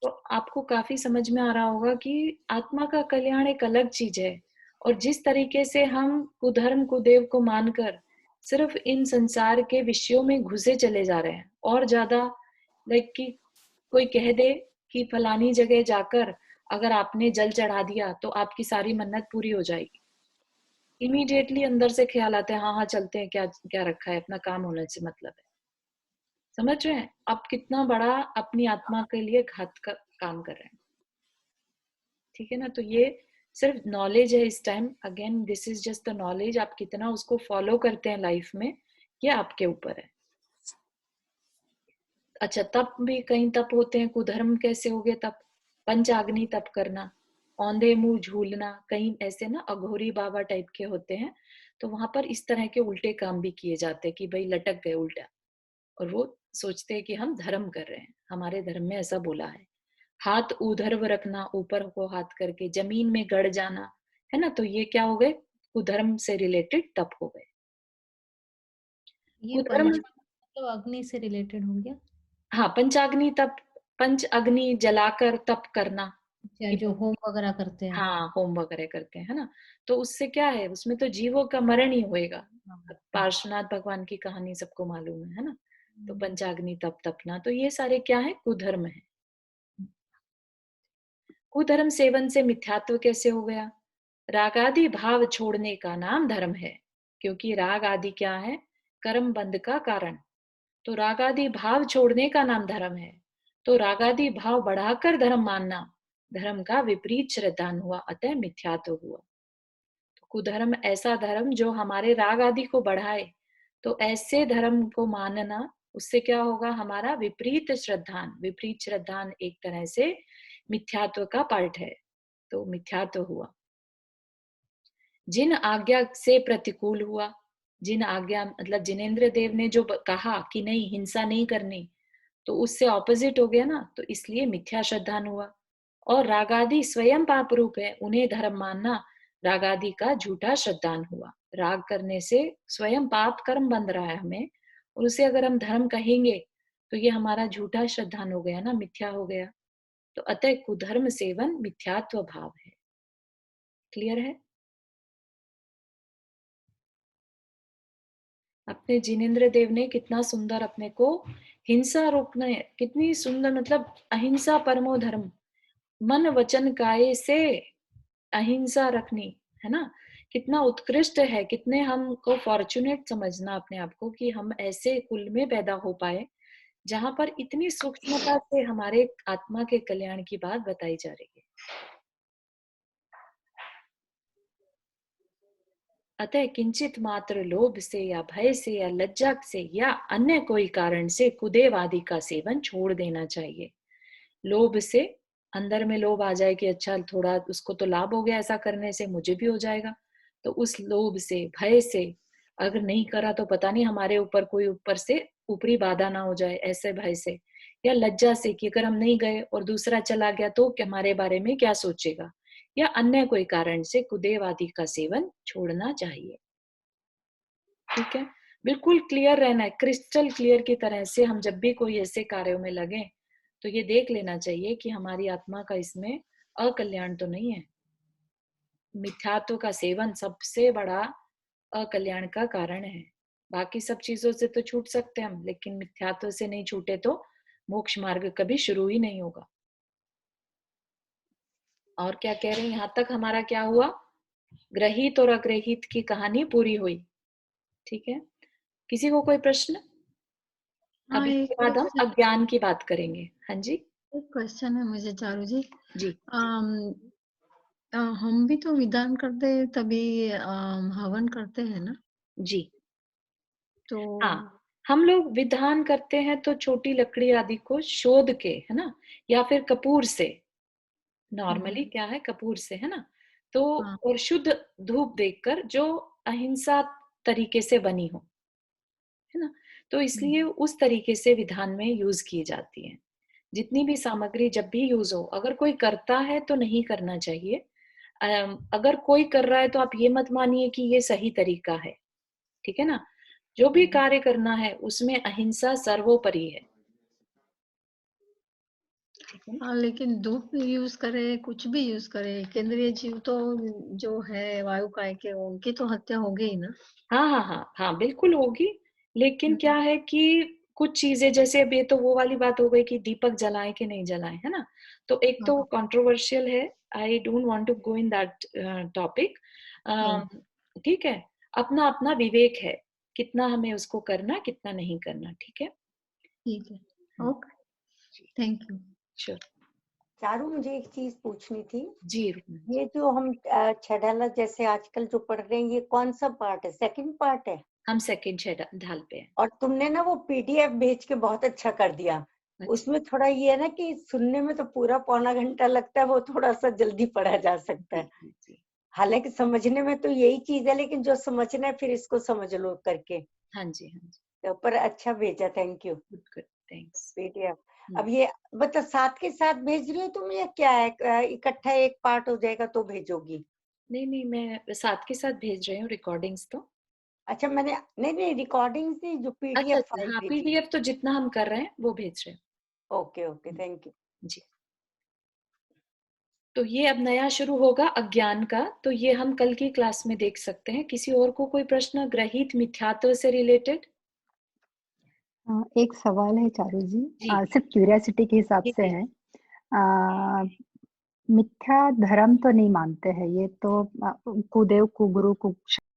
तो आपको काफी समझ में आ रहा होगा कि आत्मा का कल्याण एक अलग चीज है। और जिस तरीके से हम कुधर्म कुदेव को मानकर सिर्फ इन संसार के विषयों में घुसे चले जा रहे हैं, और ज्यादा लाइक कि कोई कह दे कि फलानी जगह जाकर अगर आपने जल चढ़ा दिया तो आपकी सारी मन्नत पूरी हो जाएगी, इमीडिएटली अंदर से ख्याल आता है हाँ चलते हैं, क्या क्या रखा है, अपना काम होने से मतलब है। समझ रहे हैं आप कितना बड़ा अपनी आत्मा के लिए घात का काम कर रहे हैं? ठीक है ना। तो ये सिर्फ नॉलेज है इस time. Again this is just the knowledge. आप कितना उसको फॉलो करते हैं लाइफ में, ये आपके ऊपर है। अच्छा, तप भी कई तप होते हैं। कुधर्म कैसे हो गए तप? पंचाग्नि तप करना, औंधे मुंह झूलना, कहीं ऐसे ना अघोरी बाबा टाइप के होते हैं, तो वहां पर इस तरह के उल्टे काम भी किए जाते हैं कि भाई लटक गए उल्टा, और वो सोचते हैं कि हम धर्म कर रहे हैं। हमारे धर्म में ऐसा बोला है। हाथ ऊर्ध्व रखना, ऊपर को हाथ करके, जमीन में गड़ जाना, है ना। तो ये क्या हो गए? कुधर्म से रिलेटेड तप हो गए। ये कुधर्म मतलब अग्नि से रिलेटेड हो गया। हाँ, पंचाग्नि तप, पंच अग्नि जलाकर तप करना, जो होम वगैरह करते हैं। हाँ, होम वगैरह करते हैं, है ना। तो उससे क्या है? उसमें तो जीवों का मरण ही होएगा। पार्श्वनाथ भगवान की कहानी सबको मालूम है ना। तो पंचाग्नि तप तपना, तो ये सारे क्या है? कुधर्म है। कुधर्म सेवन से मिथ्यात्व कैसे हो गया? राग आदि भाव छोड़ने का नाम धर्म है, क्योंकि राग आदि क्या है? कर्म बंध का कारण। तो रागादि भाव छोड़ने का नाम धर्म है। तो रागादि भाव बढ़ाकर धर्म मानना धर्म का विपरीत श्रद्धान हुआ, अतः मिथ्यात्व हुआ। तो कुधर्म ऐसा धर्म जो हमारे राग आदि को बढ़ाए, तो ऐसे धर्म को मानना, उससे क्या होगा, हमारा विपरीत श्रद्धान। विपरीत श्रद्धान एक तरह से मिथ्यात्व का पार्ट है, तो मिथ्यात्व हुआ। जिन आज्ञा से प्रतिकूल हुआ, जिन आज्ञा मतलब जिनेंद्र देव ने जो कहा कि नहीं हिंसा नहीं करनी, तो उससे ऑपोजिट हो गया ना, तो इसलिए मिथ्या श्रद्धान हुआ। और रागादि स्वयं पाप रूप है, उन्हें धर्म मानना रागादि का झूठा श्रद्धान हुआ। राग करने से स्वयं पाप कर्म बंध रहा है हमें, और उसे अगर हम धर्म कहेंगे तो ये हमारा झूठा श्रद्धान हो गया ना, मिथ्या हो गया। तो अतः कुधर्म सेवन मिथ्यात्व भाव है। क्लियर है? अपने जिनेंद्र देव ने कितना सुंदर अपने को हिंसा रोकने, कितनी सुंदर, मतलब अहिंसा परमो धर्म, मन वचन काये से अहिंसा रखनी, है ना, कितना उत्कृष्ट है। कितने हमको फॉर्चुनेट समझना अपने आप को कि हम ऐसे कुल में पैदा हो पाए जहां पर इतनी सूक्ष्मता से हमारे आत्मा के कल्याण की बात बताई जा रही है। अतः किंचित मात्र लोभ से या भय से या लज्जा से या अन्य कोई कारण से कुदेव आदि का सेवन छोड़ देना चाहिए। लोभ से, अंदर में लोभ आ जाए कि अच्छा थोड़ा उसको तो लाभ हो गया ऐसा करने से, मुझे भी हो जाएगा, तो उस लोभ से, भय से, अगर नहीं करा तो पता नहीं हमारे ऊपर कोई ऊपर से ऊपरी बाधा ना हो जाए, ऐसे भय से, या लज्जा से कि अगर हम नहीं गए और दूसरा चला गया तो हमारे बारे में क्या सोचेगा, या अन्य कोई कारण से कुदेव आदि का सेवन छोड़ना चाहिए। ठीक है, बिल्कुल क्लियर रहना है, क्रिस्टल क्लियर की तरह से। हम जब भी कोई ऐसे कार्यों में लगे तो ये देख लेना चाहिए कि हमारी आत्मा का इसमें अकल्याण तो नहीं है। मिथ्यात्व का सेवन सबसे बड़ा अकल्याण का कारण है। बाकी सब चीजों से तो छूट सकते हैं हम, लेकिन मिथ्यात्व से नहीं छूटे तो मोक्ष मार्ग कभी शुरू ही नहीं होगा। और क्या कह रहे हैं, यहाँ तक हमारा क्या हुआ, ग्रहित और अग्रहित की कहानी पूरी हुई। ठीक है, किसी को कोई प्रश्न? अभी एक इसके बाद हम अज्ञान की बात करेंगे। हाँ जी, एक क्वेश्चन है मुझे चारू जी। जी हम भी तो विधान करते हैं तभी हवन करते हैं ना? जी, तो हाँ, हम लोग विधान करते हैं तो छोटी लकड़ी आदि को शोध के, है ना, या फिर कपूर से, नॉर्मली क्या है कपूर से, है ना, तो हाँ। और शुद्ध धूप देकर जो अहिंसा तरीके से बनी हो, है ना, तो इसलिए उस तरीके से विधान में यूज की जाती है। जितनी भी सामग्री जब भी यूज हो, अगर कोई करता है तो नहीं करना चाहिए, अगर कोई कर रहा है तो आप ये मत मानिए कि ये सही तरीका है। ठीक है ना, जो भी कार्य करना है उसमें अहिंसा सर्वोपरि है। हाँ, लेकिन धूप यूज करे, कुछ भी यूज करे, केंद्रीय जीव तो जो है वायु काय के, उनकी तो हत्या हो गई ना। हाँ हाँ हाँ हाँ, बिल्कुल होगी, लेकिन क्या है कि कुछ चीजें, जैसे अब ये तो वो वाली बात हो गई कि दीपक जलाएं कि नहीं जलाएं, है ना, तो एक तो कंट्रोवर्शियल है, I don't want to go in that topic. ठीक है, अपना अपना विवेक है, कितना हमें उसको करना, कितना नहीं करना। ठीक है, ठीक है, okay, thank you. Sure. Charu, मुझे एक चीज पूछनी थी। जी, ये जो हम छठाला जैसे आजकल जो पढ़ रहे हैं, ये कौन सा पार्ट है? सेकंड पार्ट है? हम सेकंड ढाल पे हैं। और तुमने ना वो पीडीएफ भेज के बहुत अच्छा कर दिया। अच्छा। उसमें थोड़ा ये है ना कि सुनने में तो पूरा पौना घंटा लगता है, वो थोड़ा सा जल्दी पढ़ा जा सकता है। हालांकि समझने में तो यही चीज है, लेकिन जो समझना है फिर इसको समझ लो करके। हाँ जी, हाँ जी, तो पर अच्छा भेजा, thank you. Good, thanks. PDF अब ये मतलब साथ के साथ भेज रही हो तुम, या क्या है, इकट्ठा एक पार्ट हो जाएगा तो भेजोगी? नहीं नहीं, मैं साथ के साथ भेज रही हूँ रिकॉर्डिंग्स तो। अच्छा, मैंने नहीं रिकॉर्डिंग्स नहीं, जो अच्छा पीडीएफ अच्छा, फाइल हाँ, भेजी। पीडीएफ तो जितना हम कर रहे हैं वो भेज रहे हैं। ओके ओके, थैंक यू जी। तो ये अब नया शुरू होगा अज्ञान का, तो ये हम कल की क्लास में देख सकते हैं। किसी और को कोई प्रश्न ग्रहित मिथ्यात्व से रिलेटेड? एक सवाल है चारू जी, जी। सिर्फ क्यूरियोसिटी के हिसाब से है। मिथ्या धर्म तो नहीं मानते हैं, ये तो कुदेव कुगुरु